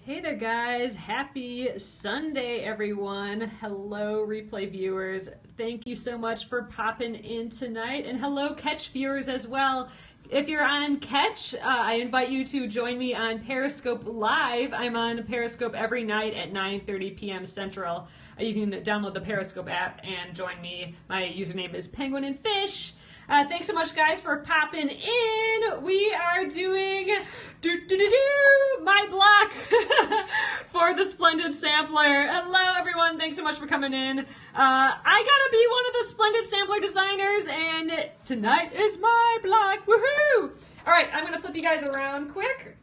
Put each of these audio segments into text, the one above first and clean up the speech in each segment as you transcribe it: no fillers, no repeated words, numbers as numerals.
Hey there guys, happy Sunday everyone. Hello replay viewers. Thank you so much for popping in tonight, and hello Catch viewers as well. If you're on Catch, I invite you to join me on Periscope Live. I'm on Periscope every night at 9:30 p.m. Central. You can download the Periscope app and join me. My username is penguinandfish. Thanks so much, guys, for popping in. We are doing my block for the Splendid Sampler. Hello, everyone. Thanks so much for coming in. I gotta be one of the Splendid Sampler designers, and tonight is my block. Woohoo! All right, I'm gonna flip you guys around quick.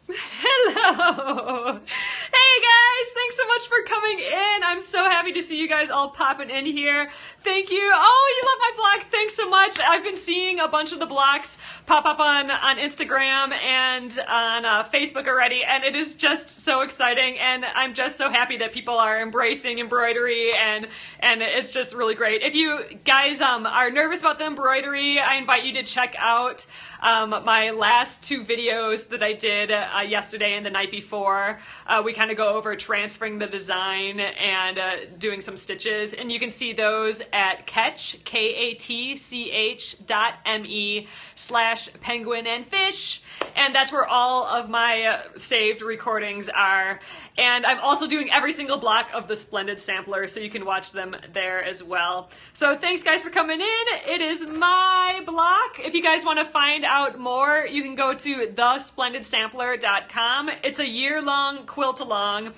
Hello! Hey guys, thanks so much for coming in. I'm so happy to see you guys all popping in here. Thank you. Oh, you love my block. Thanks so much. I've been seeing a bunch of the blocks pop up on Instagram and on Facebook already, and it is just so exciting, and I'm just so happy that people are embracing embroidery, and it's just really great. If you guys are nervous about the embroidery, I invite you to check out my last two videos that I did yesterday and the night before. We kind of go over transferring the design and doing some stitches, and you can see those at Catch, KATCH.me/penguinandfish, and that's where all of my saved recordings are. And I'm also doing every single block of the Splendid Sampler, so you can watch them there as well. So thanks guys for coming in. It is my block. If you guys want to find out more, you can go to thesplendidsampler.com. It's a year-long quilt-along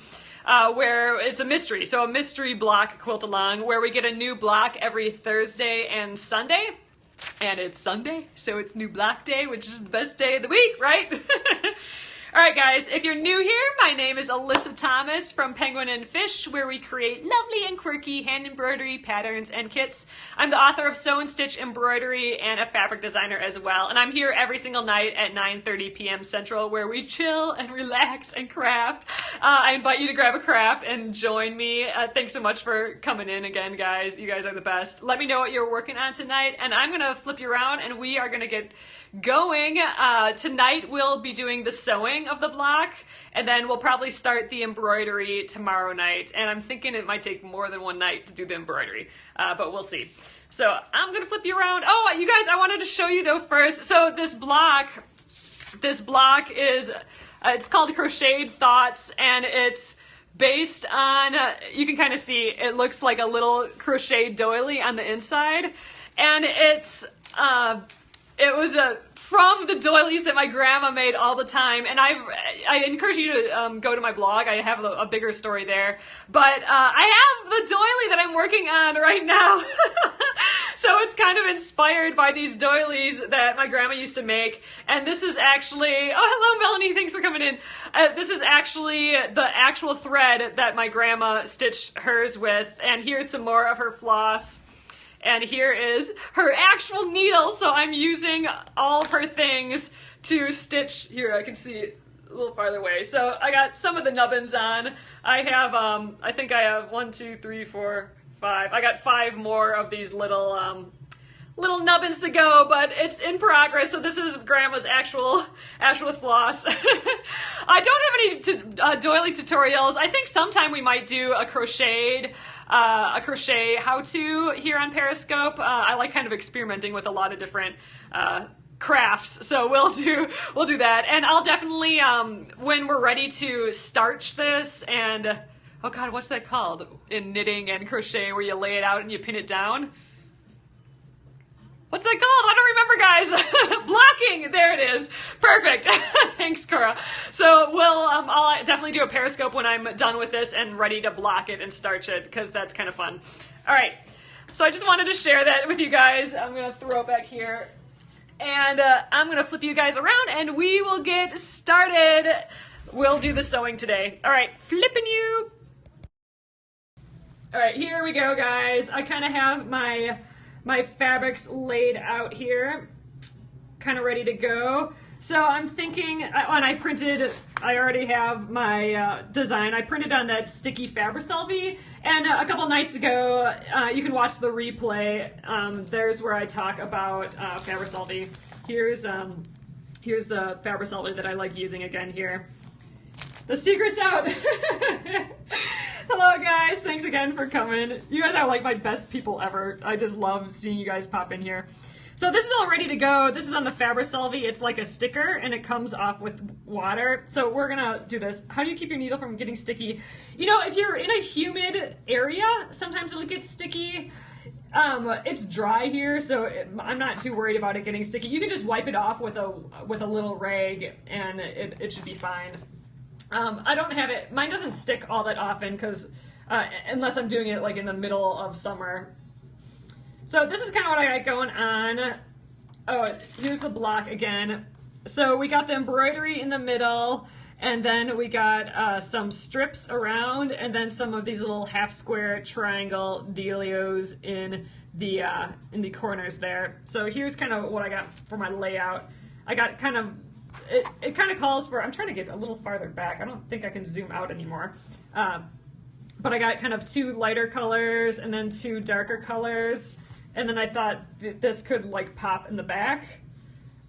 where it's a mystery. So a mystery block quilt-along where we get a new block every Thursday and Sunday. And it's Sunday, so it's new block day, which is the best day of the week, right? All right, guys, if you're new here, my name is Alyssa Thomas from Penguin and Fish, where we create lovely and quirky hand embroidery patterns and kits. I'm the author of Sew and Stitch Embroidery and a fabric designer as well. And I'm here every single night at 9:30 p.m. Central, where we chill and relax and craft. I invite you to grab a craft and join me. Thanks so much for coming in again, guys. You guys are the best. Let me know what you're working on tonight, and I'm going to flip you around, and we are going to get going. Tonight we'll be doing the sewing of the block, and then we'll probably start the embroidery tomorrow night, and I'm thinking it might take more than one night to do the embroidery, but we'll see. So I'm gonna flip you around. Oh, you guys, I wanted to show you though first. So this block is it's called Crocheted Thoughts, and it's based on you can kind of see it looks like a little crochet doily on the inside, and it was from the doilies that my grandma made all the time, and I encourage you to go to my blog. I have a bigger story there, but I have the doily that I'm working on right now. So it's kind of inspired by these doilies that my grandma used to make, and this is actually, oh hello Melanie, thanks for coming in. This is actually the actual thread that my grandma stitched hers with, and here's some more of her floss. And here is her actual needle, so I'm using all of her things to stitch. Here, I can see it a little farther away. So I got some of the nubbins on. I have, I think I have 1, 2, 3, 4, 5. I got 5 more of these little nubbins to go, but it's in progress. So this is Grandma's actual floss. I don't have any doily tutorials. I think sometime we might do a crochet how-to here on Periscope. I like kind of experimenting with a lot of different crafts, so we'll do that. And I'll definitely when we're ready to starch this, and oh god, what's that called in knitting and crochet where you lay it out and you pin it down? What's that called? I don't remember, guys. Blocking. There it is. Perfect. Thanks, Cora. So I'll definitely do a Periscope when I'm done with this and ready to block it and starch it, because that's kind of fun. All right. So I just wanted to share that with you guys. I'm going to throw it back here, and I'm going to flip you guys around, and we will get started. We'll do the sewing today. All right. Flipping you. All right. Here we go, guys. I kind of have my fabrics laid out here, kind of ready to go. So I'm thinking, and I already have my design. I printed on that sticky Fabricelli, and a couple nights ago, you can watch the replay. There's where I talk about Fabricelli. Here's Here's the Fabric-Solid that I like using again here. The secret's out! Hello guys, thanks again for coming. You guys are like my best people ever. I just love seeing you guys pop in here. So this is all ready to go. This is on the Fabric-Solid. It's like a sticker and it comes off with water. So we're gonna do this. How do you keep your needle from getting sticky? You know, if you're in a humid area, sometimes it'll get sticky. It's dry here, so I'm not too worried about it getting sticky. You can just wipe it off with a little rag and it should be fine. I don't have it, mine doesn't stick all that often because unless I'm doing it like in the middle of summer. So this is kind of what I got going on. Oh, here's the block again. So we got the embroidery in the middle, and then we got some strips around, and then some of these little half square triangle dealios in the corners there. So here's kind of what I got for my layout. I got kind of, it kind of calls for, I'm trying to get a little farther back. I don't think I can zoom out anymore. But I got kind of 2 lighter colors and then 2 darker colors. And then I thought this could like pop in the back.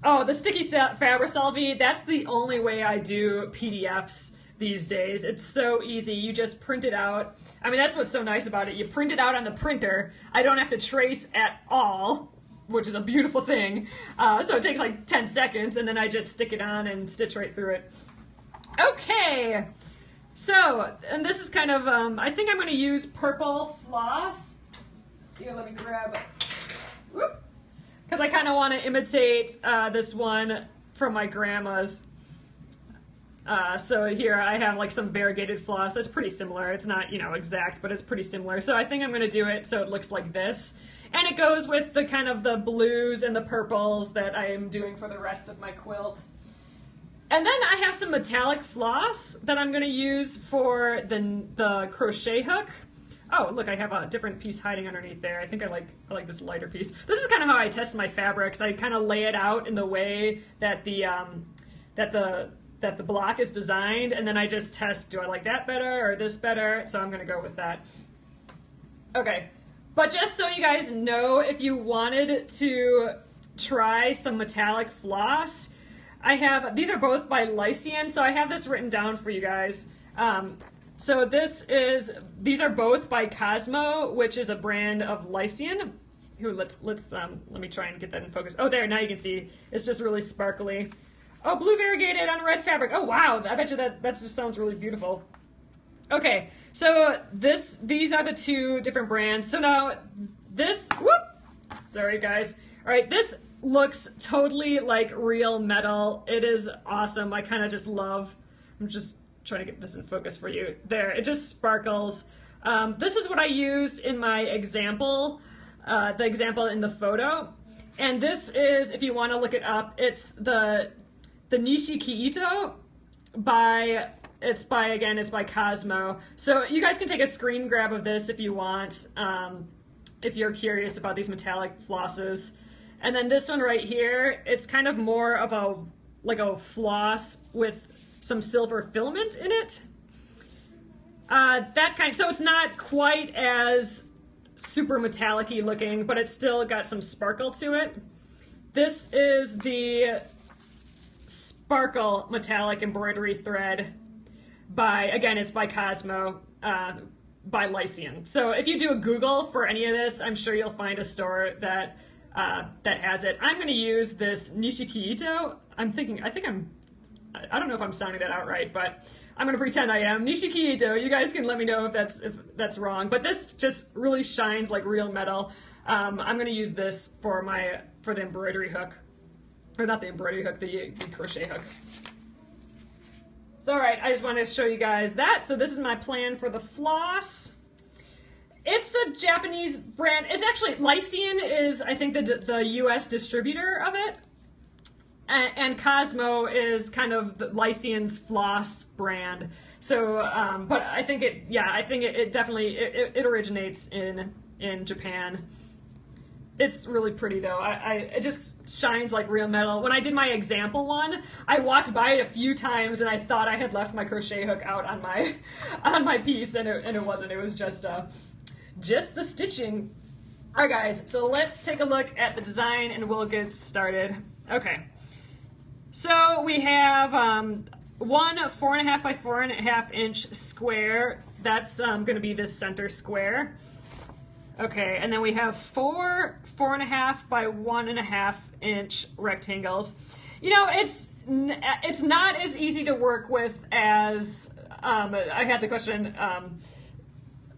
Oh, the sticky Fabric-Solid, that's the only way I do PDFs these days. It's so easy. You just print it out. I mean, that's what's so nice about it. You print it out on the printer. I don't have to trace at all, which is a beautiful thing. So it takes like 10 seconds, and then I just stick it on and stitch right through it. Okay. So, and this is kind of, I think I'm going to use purple floss. Here, let me grab, whoop, because I kind of want to imitate this one from my grandma's. So here I have like some variegated floss that's pretty similar. It's not, you know, exact, but it's pretty similar. So I think I'm going to do it so it looks like this. And it goes with the kind of the blues and the purples that I am doing for the rest of my quilt. And then I have some metallic floss that I'm going to use for the crochet hook. Oh, look, I have a different piece hiding underneath there. I think I like this lighter piece. This is kind of how I test my fabrics. I kind of lay it out in the way that the block is designed, and then I just test, do I like that better or this better? So I'm going to go with that. Okay, but just so you guys know, if you wanted to try some metallic floss, these are both by Lycian, so I have this written down for you guys. So these are both by Cosmo, which is a brand of Lycian. Here, let me try and get that in focus. Oh, there, now you can see. It's just really sparkly. Oh, blue variegated on red fabric. Oh, wow, I bet you that just sounds really beautiful. Okay, so these are the 2 different brands. So now this, whoop, sorry guys. All right, this looks totally like real metal. It is awesome. I kind of just love, I'm just trying to get this in focus for you. There, it just sparkles. This is what I used in my example, the example in the photo. And this is, if you want to look it up, it's the Nishi Kiito it's by Cosmo. So you guys can take a screen grab of this if you want, if you're curious about these metallic flosses. And then this one right here, it's kind of more of a floss with some silver filament in it. So it's not quite as super metallic-y looking, but it's still got some sparkle to it. This is the Sparkle Metallic Embroidery Thread it's by Cosmo, by Lycian. So if you do a Google for any of this, I'm sure you'll find a store that has it. I'm going to use this Nishi Kiito. I don't know if I'm sounding that out right, but I'm going to pretend I am. Nishi Kiito, you guys can let me know if that's wrong. But this just really shines like real metal. I'm going to use this for the embroidery hook. Or not the embroidery hook, the crochet hook. So all right, I just wanted to show you guys that. So this is my plan for the floss. It's a Japanese brand. It's actually, Lycian is, I think, the US distributor of it. And Cosmo is kind of the Lycian's floss brand. So, but I think it definitely originates in Japan. It's really pretty though. It just shines like real metal. When I did my example one, I walked by it a few times and I thought I had left my crochet hook out on my piece, and it wasn't. It was just the stitching. All right, guys. So let's take a look at the design and we'll get started. Okay. So we have one 4.5 by 4.5 inch square. That's going to be this center square. Okay, and then we have four 4.5 by 1.5 inch rectangles. You know, it's not as easy to work with as I had the question.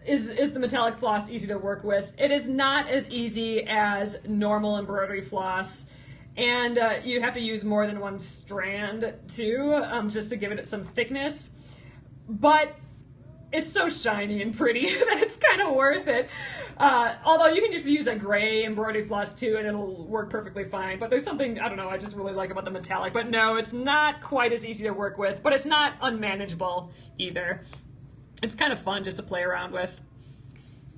Is the metallic floss easy to work with? It is not as easy as normal embroidery floss. And you have to use more than one strand too, just to give it some thickness. But it's so shiny and pretty that it's kind of worth it. Although you can just use a gray embroidery floss too and it'll work perfectly fine. But there's something, I don't know, I just really like about the metallic. But no, it's not quite as easy to work with, but it's not unmanageable either. It's kind of fun just to play around with.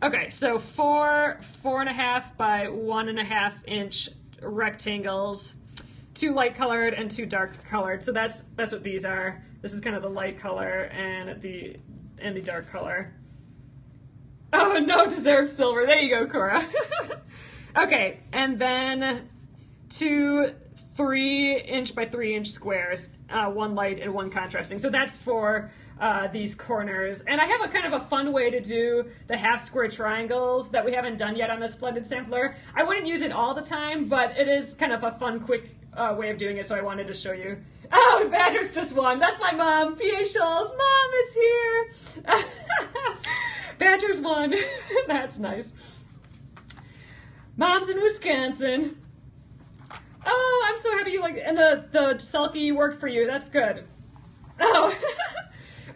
Okay, so 4.5 by 1.5 inch rectangles, 2 light colored and 2 dark colored. So that's what these are. This is kind of the light color and the dark color. Oh, no deserved silver. There you go, Cora. Okay, and then 2 3-inch by 3-inch squares, 1 light and 1 contrasting. So that's for these corners. And I have a kind of a fun way to do the half square triangles that we haven't done yet on the Splendid Sampler. I wouldn't use it all the time, but it is kind of a fun, quick way of doing it, so I wanted to show you. Oh, Badger's just won. That's my mom, P.A. Schultz. Mom is here. Badger's won. That's nice. Mom's in Wisconsin. Oh, I'm so happy you like it. And the sulky worked for you. That's good. Oh.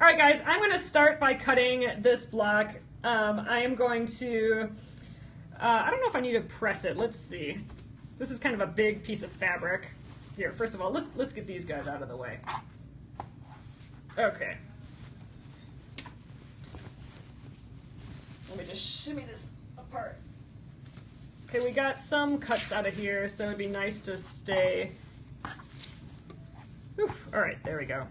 All right, guys, I'm going to start by cutting this block. I am going to, I don't know if I need to press it. Let's see. This is kind of a big piece of fabric. Here, first of all, let's get these guys out of the way. Okay. Let me just shimmy this apart. Okay, we got some cuts out of here, so it'd be nice to stay. Whew. All right, there we go.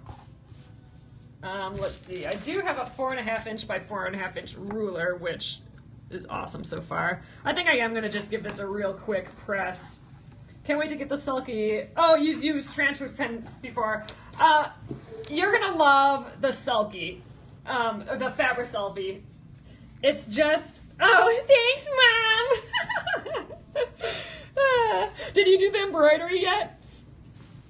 Let's see. I do have a 4.5 inch by 4.5 inch ruler, which is awesome so far. I think I am going to just give this a real quick press. Can't wait to get the sulky. Oh, you've used transfer pens before. You're going to love the sulky, the Fabri-Sulky. It's just, oh, thanks, Mom. Did you do the embroidery yet?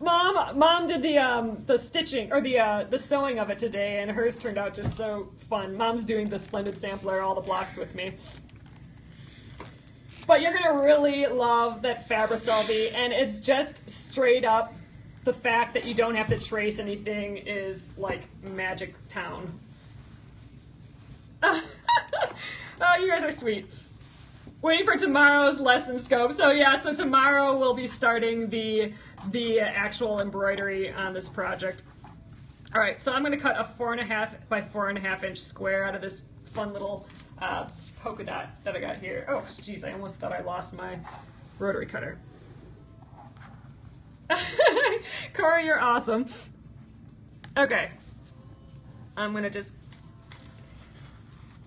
Mom did the stitching or the sewing of it today, and hers turned out just so fun. Mom's doing the Splendid Sampler, all the blocks with me. But you're gonna really love that Fabri-Sulky, and it's just straight up the fact that you don't have to trace anything is like magic town. Oh, you guys are sweet. Waiting for tomorrow's lesson scope. So yeah, so tomorrow we'll be starting the actual embroidery on this project. All right, so I'm going to cut a 4.5 by 4.5 inch square out of this fun little polka dot that I got here. Oh, geez, I almost thought I lost my rotary cutter. Cora, you're awesome. Okay, I'm going to just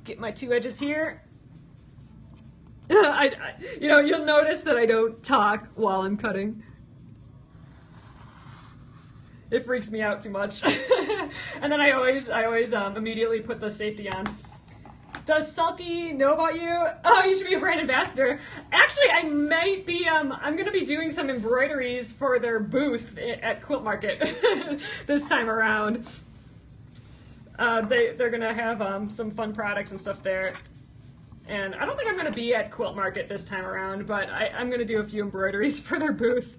get my 2 edges here. You know, you'll notice that I don't talk while I'm cutting. It freaks me out too much. And then I always immediately put the safety on. Does Sulky know about you? Oh, you should be a brand ambassador. Actually, I might be, I'm going to be doing some embroideries for their booth at Quilt Market this time around. They're going to have some fun products and stuff there. And I don't think I'm going to be at Quilt Market this time around, but I'm going to do a few embroideries for their booth.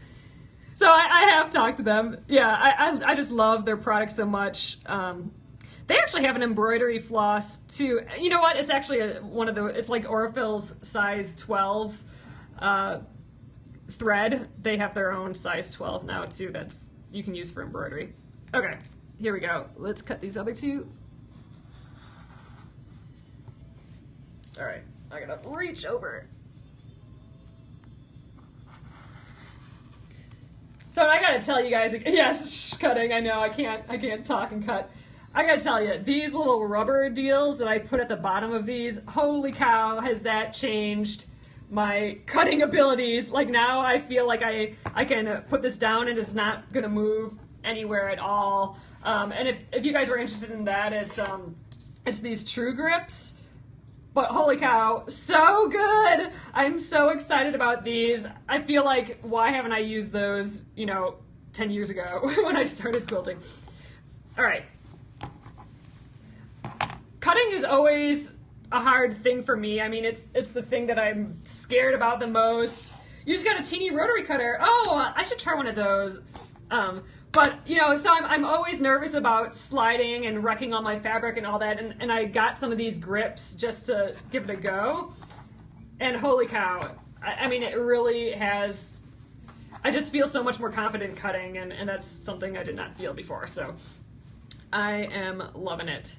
So I have talked to them. Yeah, I just love their products so much. They actually have an embroidery floss too. You know what? It's actually it's like Orifil's size 12 thread. They have their own size 12 now too. That's you can use for embroidery. Okay, here we go. Let's cut these other 2. All right, I gotta reach over. So I gotta tell you guys, yes, cutting. I know I can't talk and cut. I gotta tell you, these little rubber deals that I put at the bottom of these, holy cow, has that changed my cutting abilities. Like now I feel like I can put this down and it's not gonna move anywhere at all. And if you guys were interested in that, it's these True Grips. But holy cow, so good! I'm so excited about these. I feel like, why haven't I used those, 10 years ago when I started quilting? All right. Cutting is always a hard thing for me. I mean, it's the thing that I'm scared about the most. You just got a teeny rotary cutter. Oh, I should try one of those. But, so I'm always nervous about sliding and wrecking all my fabric and all that, and I got some of these grips just to give it a go, and holy cow, I mean, it really has, I just feel so much more confident cutting, and that's something I did not feel before, so I am loving it.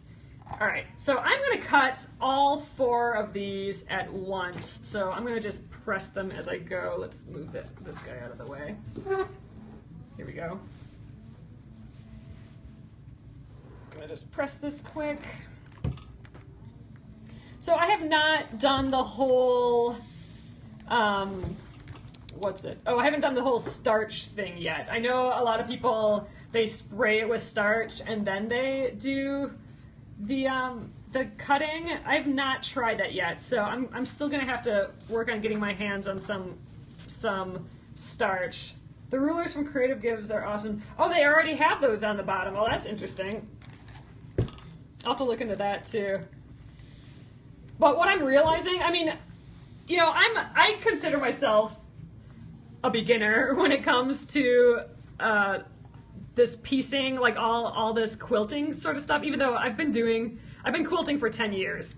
All right, so I'm going to cut all 4 of these at once, so I'm going to just press them as I go. Let's move this guy out of the way. Here we go. I'm gonna just press this quick. So I have not done the whole, what's it? Oh, I haven't done the whole starch thing yet. I know a lot of people, they spray it with starch and then they do the cutting. I've not tried that yet, so I'm still gonna have to work on getting my hands on some starch. The rulers from Creative Gives are awesome. Oh, they already have those on the bottom. Oh, that's interesting. I'll have to look into that too. But what I'm realizing, I mean, I consider myself a beginner when it comes to this piecing, like all this quilting sort of stuff, even though I've been quilting for 10 years.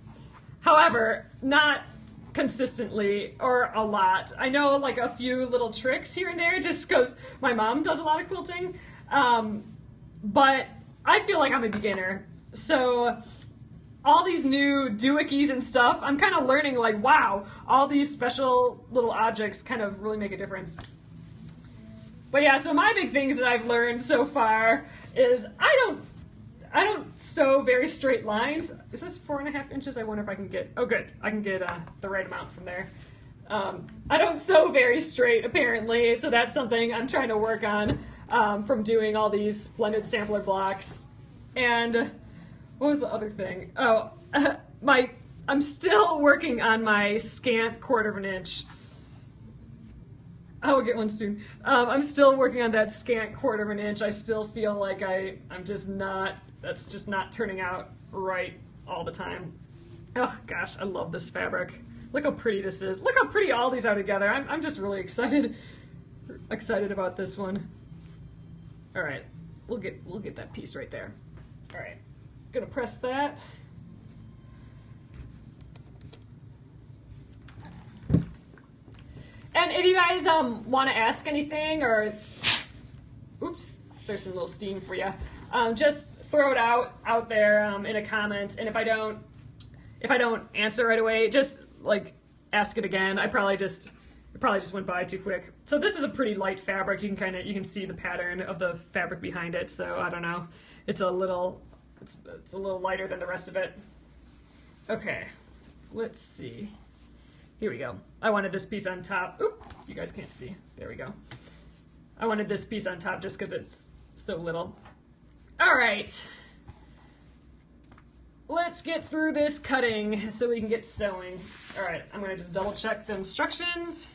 However, not consistently or a lot. I know like a few little tricks here and there just because my mom does a lot of quilting, but I feel like I'm a beginner. So all these new doohickeys and stuff, I'm kind of learning like, wow, all these special little objects kind of really make a difference. But yeah, so my big things that I've learned so far is I don't sew very straight lines. Is this 4.5 inches? I wonder if I can get, oh good, I can get the right amount from there. I don't sew very straight apparently, so that's something I'm trying to work on from doing all these Splendid Sampler blocks. And what was the other thing? Oh, I'm still working on my scant 1/4 inch. I will get one soon. I'm still working on that scant 1/4 inch. I still feel like I'm just not, that's just not turning out right all the time. Oh gosh, I love this fabric. Look how pretty this is. Look how pretty all these are together. I'm just really excited about this one. All right, we'll get that piece right there. All right, gonna press that. And if you guys want to ask anything, or oops, there's some little steam for you. Just throw it out there in a comment, and if I don't answer right away, just like ask it again. It probably just went by too quick. So this is a pretty light fabric. You can see the pattern of the fabric behind it. So I don't know. It's a little lighter than the rest of it. Okay, let's see. Here we go. I wanted this piece on top. Oop, you guys can't see. There we go. I wanted this piece on top just because it's so little. All right. Let's get through this cutting so we can get sewing. All right, I'm gonna just double check the instructions.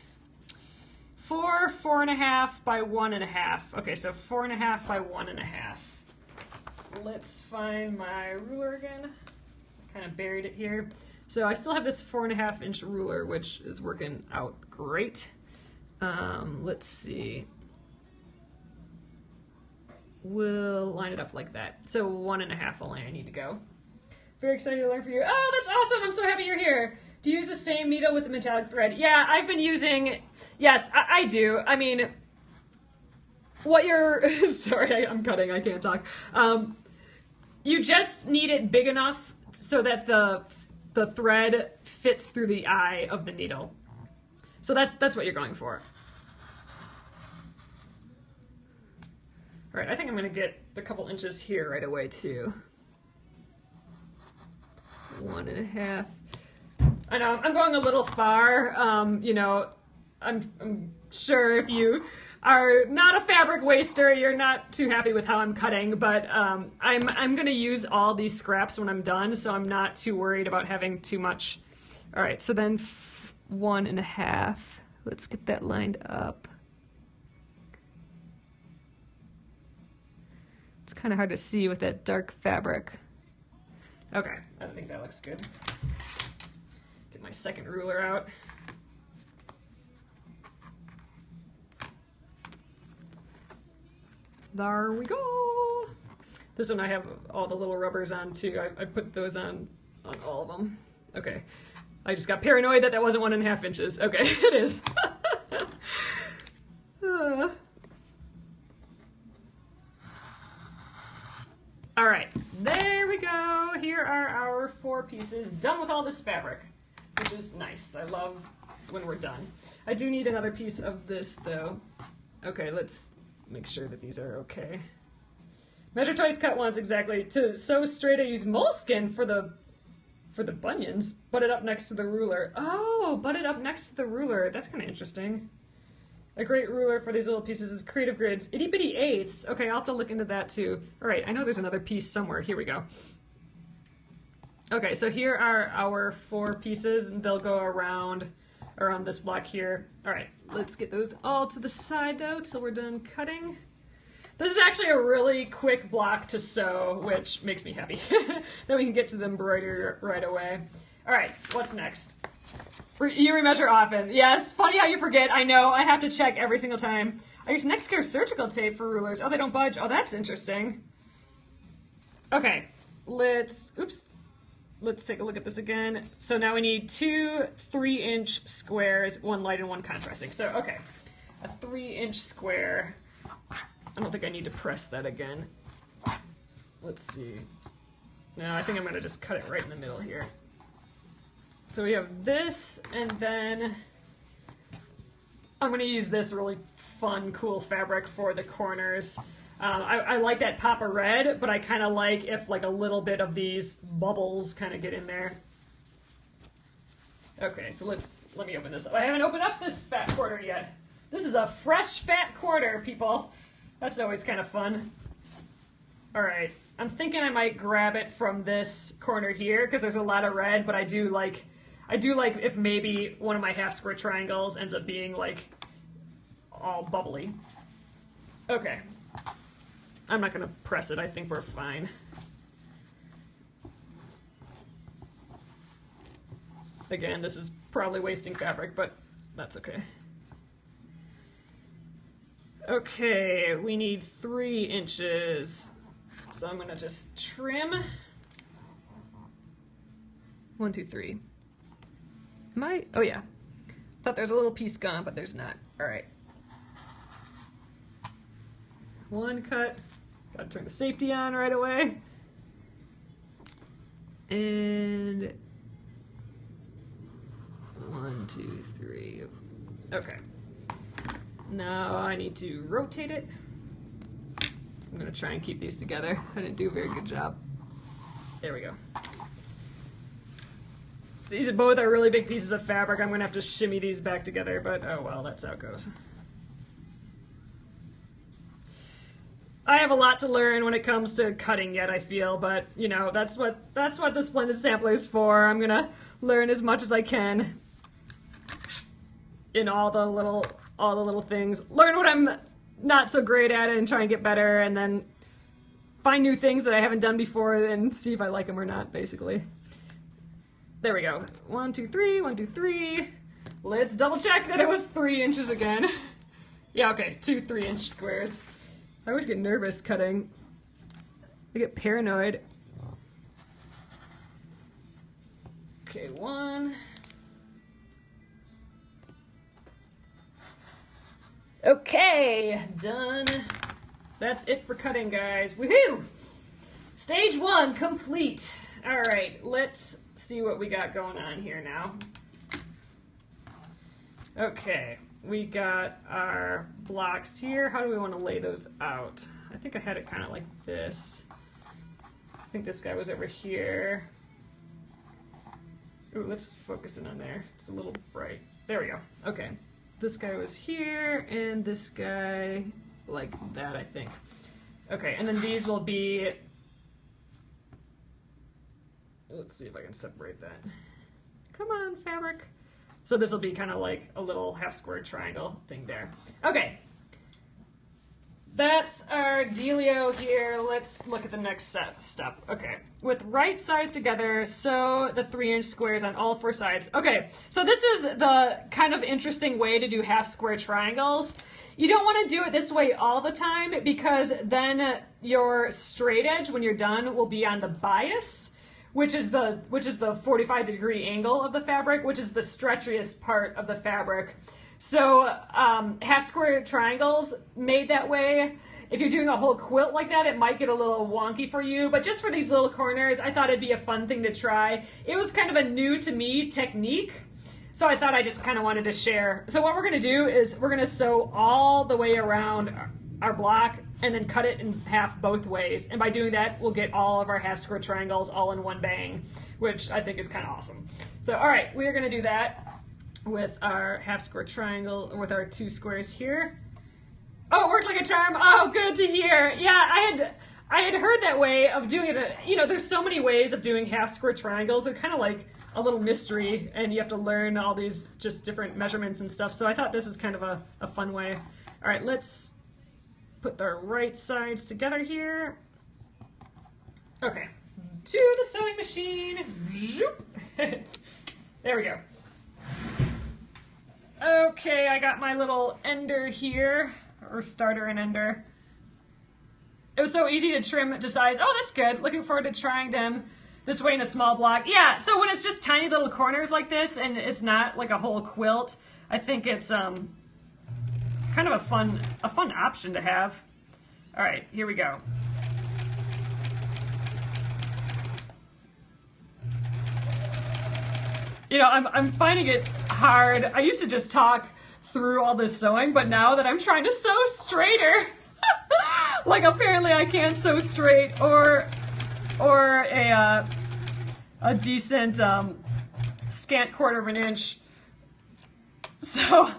4.5 by 1.5. Okay, so 4.5 by 1.5. Let's find my ruler again. Kind of buried it here. So I still have this 4.5 inch ruler, which is working out great. Let's see. We'll line it up like that. So 1.5 only I need to go. Very excited to learn for you. Oh, that's awesome. I'm so happy you're here. Do you use the same needle with the metallic thread? Yeah, I've been using, yes, I do. I mean, what you're, sorry, I'm cutting, I can't talk. You just need it big enough so that the thread fits through the eye of the needle. So that's what you're going for. All right, I think I'm gonna get a couple inches here right away too. 1.5. I know I'm going a little far. You know, I'm sure if you are not a fabric waster, you're not too happy with how I'm cutting, but I'm gonna use all these scraps when I'm done, so I'm not too worried about having too much. All right, so then 1.5. Let's get that lined up. It's kind of hard to see with that dark fabric. Okay, I think that looks good. Get my second ruler out. There we go. This one I have all the little rubbers on too. I put those on all of them. Okay. I just got paranoid that wasn't 1.5 inches. Okay, it is. All right, there we go. Here are our 4 pieces, done with all this fabric, which is nice. I love when we're done. I do need another piece of this though. Okay, let's make sure that these are okay. Measure twice, cut once, exactly. To sew straight, I use moleskin for the bunions. Butt it up next to the ruler. Oh, butt it up next to the ruler. That's kind of interesting. A great ruler for these little pieces is Creative Grids. Itty Bitty Eighths. Okay, I'll have to look into that too. All right, I know there's another piece somewhere. Here we go. Okay, so here are our 4 pieces, and they'll go around this block here. All right, let's get those all to the side though till we're done cutting. This is actually a really quick block to sew, which makes me happy. Then we can get to the embroidery right away. All right, what's next? You remeasure often. Yes, funny how you forget. I know, I have to check every single time. I use Nextcare surgical tape for rulers. Oh, they don't budge. Oh, that's interesting. Okay, let's take a look at this again. So now we need 2 3-inch squares, 1 light and 1 contrasting. So, okay, a 3-inch square. I don't think I need to press that again. Let's see. No, I think I'm gonna just cut it right in the middle here. So we have this, and then I'm gonna use this really fun, cool fabric for the corners. I like that pop of red, but I kind of like if like a little bit of these bubbles kind of get in there. Okay, so let me open this up. I haven't opened up this fat quarter yet. This is a fresh fat quarter, people. That's always kind of fun. All right, I'm thinking I might grab it from this corner here because there's a lot of red, but I do like if maybe one of my half square triangles ends up being like all bubbly. Okay. I'm not gonna press it, I think we're fine. Again, this is probably wasting fabric, but that's okay. Okay, we need 3 inches. So I'm gonna just trim. 1, 2, 3. Am I? Oh yeah. Thought there's a little piece gone, but there's not. All right. 1 cut. Gotta turn the safety on right away. And 1, 2, 3. Okay. Now I need to rotate it. I'm gonna try and keep these together. I didn't do a very good job. There we go. These both are really big pieces of fabric. I'm gonna have to shimmy these back together, but oh well, that's how it goes. I have a lot to learn when it comes to cutting yet, I feel, but you know, that's what the Splendid Sampler is for. I'm gonna learn as much as I can in all the little things. Learn what I'm not so great at and try and get better, and then find new things that I haven't done before and see if I like them or not, basically. There we go. 1, 2, 3, 1, 2, 3. Let's double check that it was 3 inches again. Yeah, okay, 2 3-inch squares. I always get nervous cutting. I get paranoid. Okay, 1. Okay, done. That's it for cutting, guys. Woohoo! Stage 1 complete. All right, let's see what we got going on here now. Okay, we got our blocks here. How do we want to lay those out? I think I had it kind of like this. I think this guy was over here. Ooh, let's focus in on there. It's a little bright. There we go. Okay. This guy was here, and this guy like that, I think. Okay, and then these will be... Let's see if I can separate that. Come on, fabric. So this will be kind of like a little half-square triangle thing there. Okay. That's our dealio here. Let's look at the next step. Okay. With right sides together, sew the 3-inch squares on all 4 sides. Okay, so this is the kind of interesting way to do half-square triangles. You don't want to do it this way all the time because then your straight edge, when you're done, will be on the bias, which is the 45-degree angle of the fabric, which is the stretchiest part of the fabric. So half square triangles made that way, if you're doing a whole quilt like that, it might get a little wonky for you, but just for these little corners, I thought it'd be a fun thing to try. It was kind of a new to me technique, so I thought I just kind of wanted to share. So what we're gonna do is we're gonna sew all the way around our block and then cut it in half both ways. And by doing that, we'll get all of our half square triangles all in one bang, which I think is kind of awesome. So, all right, we are gonna do that with our half square triangle, with our 2 squares here. Oh, it worked like a charm. Oh, good to hear. Yeah, I had heard that way of doing it. You know, there's so many ways of doing half square triangles. They're kind of like a little mystery, and you have to learn all these just different measurements and stuff. So I thought this is kind of a fun way. All right, let's put the right sides together here. Okay, to the sewing machine. There we go. Okay, I got my little ender here, or starter and ender. It was so easy to trim to size. Oh, that's good. Looking forward to trying them this way in a small block. Yeah, so when it's just tiny little corners like this and it's not like a whole quilt, I think it's kind of a fun option to have. All right, here we go. You know, I'm finding it hard. I used to just talk through all this sewing, but now that I'm trying to sew straighter, like apparently I can't sew straight or a decent scant 1/4 of an inch. So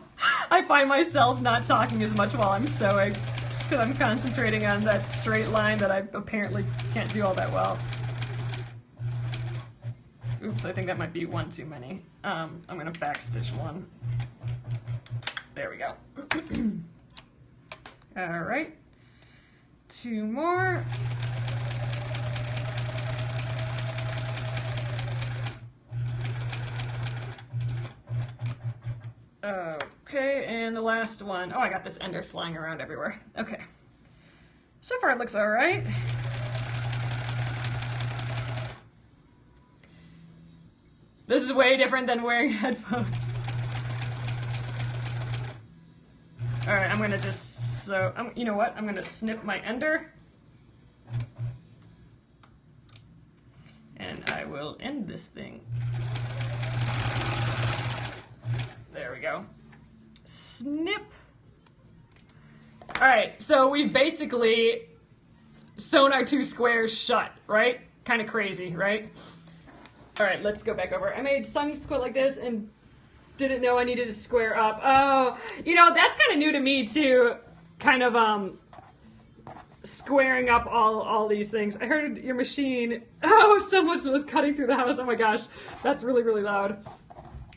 I find myself not talking as much while I'm sewing, just because I'm concentrating on that straight line that I apparently can't do all that well. Oops, I think that might be one too many. I'm going to backstitch one. There we go. All right. 2 more. Okay, and the last one. Oh, I got this ender flying around everywhere. Okay. So far it looks all right. This is way different than wearing headphones. All right, I'm gonna just sew. You know what? I'm gonna snip my ender, and I will end this thing. There we go. Snip. All right, so we've basically sewn our 2 squares shut, right? Kind of crazy, right? All right, let's go back over. I made Sunny's quilt like this and didn't know I needed to square up. Oh, you know, that's kind of new to me too, kind of squaring up all these things. I heard your machine. Oh, someone was cutting through the house. Oh my gosh, that's really, really loud.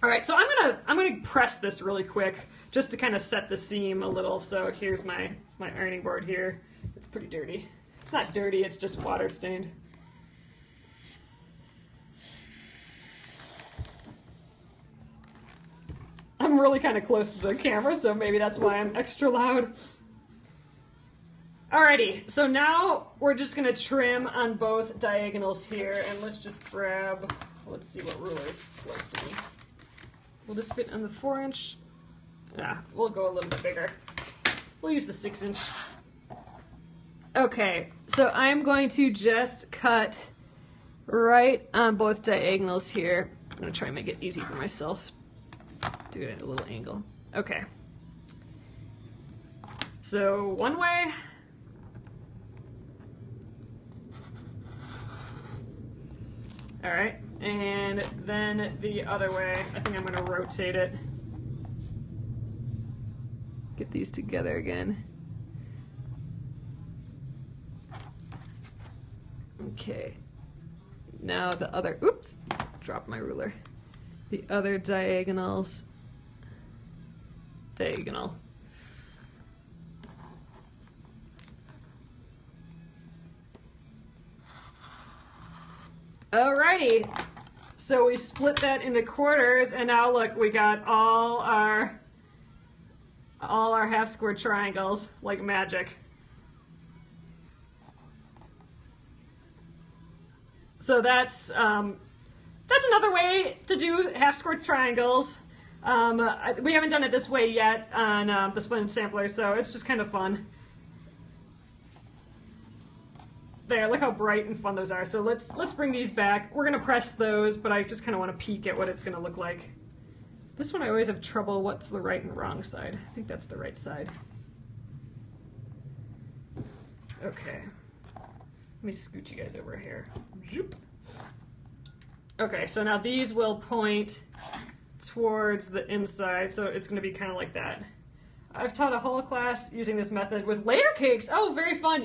All right, so I'm gonna press this really quick just to kind of set the seam a little. So here's my ironing board here. It's pretty dirty. It's not dirty, it's just water stained. I'm really kind of close to the camera, so maybe that's why I'm extra loud. Alrighty, so now we're just gonna trim on both diagonals here, and let's just grab, let's see what ruler is close to me. Will this fit on the 4-inch? Yeah, we'll go a little bit bigger. We'll use the 6-inch. Okay, so I'm going to just cut right on both diagonals here. I'm gonna try and make it easy for myself. Do it at a little angle. Okay. So one way. All right, and then the other way, I think I'm gonna rotate it. Get these together again. Okay, now the other, oops, dropped my ruler. The other diagonals, diagonal. Alrighty, so we split that into quarters, and now look, we got all our half square triangles like magic. So that's another way to do half square triangles. We haven't done it this way yet on the Splendid Sampler, so it's just kind of fun. There, look how bright and fun those are. So let's bring these back. We're gonna press those, but I just kind of want to peek at what it's gonna look like. This one I always have trouble. What's the right and wrong side? I think that's the right side. Okay. Let me scoot you guys over here. Okay, so now these will point towards the inside, so it's gonna be kind of like that. I've taught a whole class using this method with layer cakes. Oh, very fun.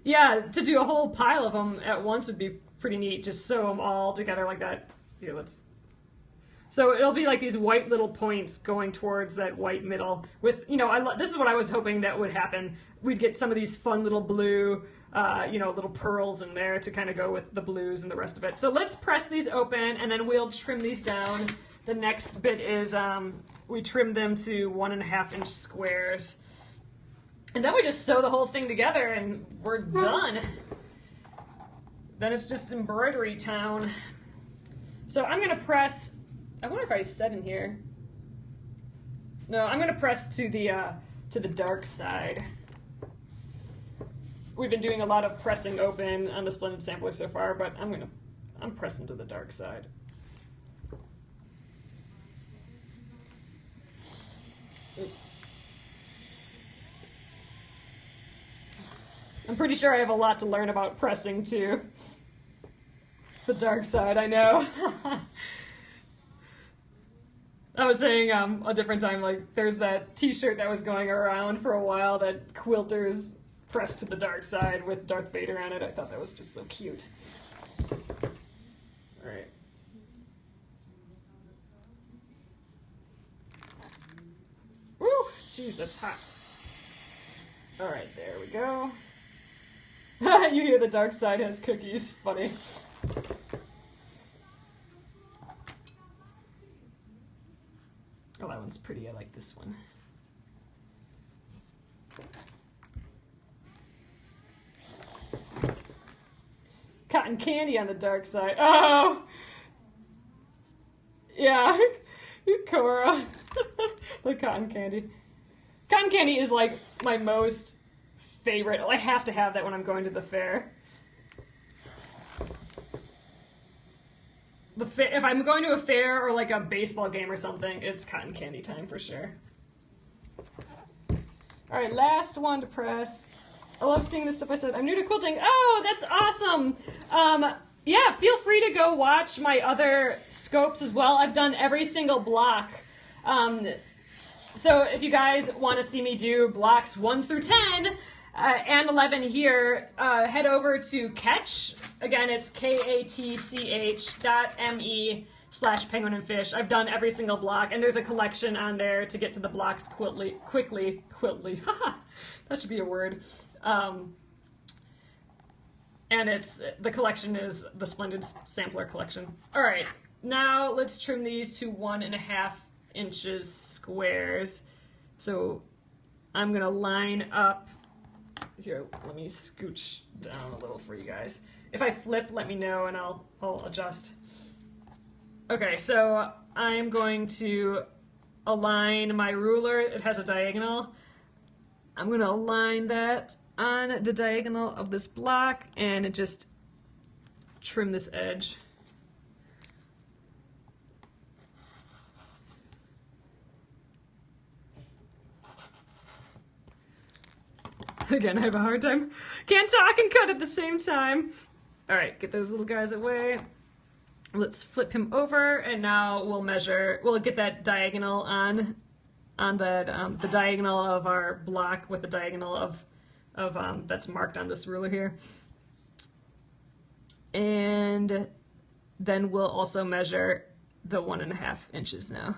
Yeah, to do a whole pile of them at once would be pretty neat. Just sew them all together like that. Here, let's. So it'll be like these white little points going towards that white middle. With, you know, this is what I was hoping that would happen. We'd get some of these fun little blue, you know, little pearls in there to kind of go with the blues and the rest of it. So let's press these open, and then we'll trim these down. The next bit is we trim them to 1.5-inch squares. And then we just sew the whole thing together and we're done. Then it's just embroidery town. So I'm gonna press, I wonder if I said in here. No, I'm gonna press to the dark side. We've been doing a lot of pressing open on the Splendid Sampler so far, but I'm pressing to the dark side. Oops. I'm pretty sure I have a lot to learn about pressing to the dark side, I know. I was saying a different time, like, there's that t-shirt that was going around for a while that quilters pressed to the dark side with Darth Vader on it. I thought that was just so cute. All right. Woo! Jeez, that's hot. All right, there we go. You hear the dark side has cookies. Funny. Oh, that one's pretty. I like this one. Cotton candy on the dark side. Oh! Yeah. Cora. The cotton candy. Cotton candy is like my most favorite. I have to have that when I'm going to the fair. If I'm going to a fair or like a baseball game or something, it's cotton candy time for sure. All right, last one to press. I love seeing this stuff. I said, I'm new to quilting. Oh, that's awesome. Yeah, feel free to go watch my other scopes as well. I've done every single block. So if you guys want to see me do blocks 1 through 10 and 11 here, head over to Catch. Again, it's katch.me/penguinandfish. I've done every single block, and there's a collection on there to get to the blocks quickly. Haha, that should be a word. And the collection is the Splendid Sampler collection. All right, now let's trim these to 1.5 inches squares. So I'm gonna line up. Here, let me scooch down a little for you guys. If I flip, let me know and I'll adjust. Okay, so I'm going to align my ruler. It has a diagonal. I'm gonna align that on the diagonal of this block and just trim this edge. Again, I have a hard time. Can't talk and cut at the same time. All right, get those little guys away. Let's flip him over, and now we'll measure, we'll get that diagonal on that, the diagonal of our block with the diagonal of that's marked on this ruler here. And then we'll also measure the 1.5 inches now.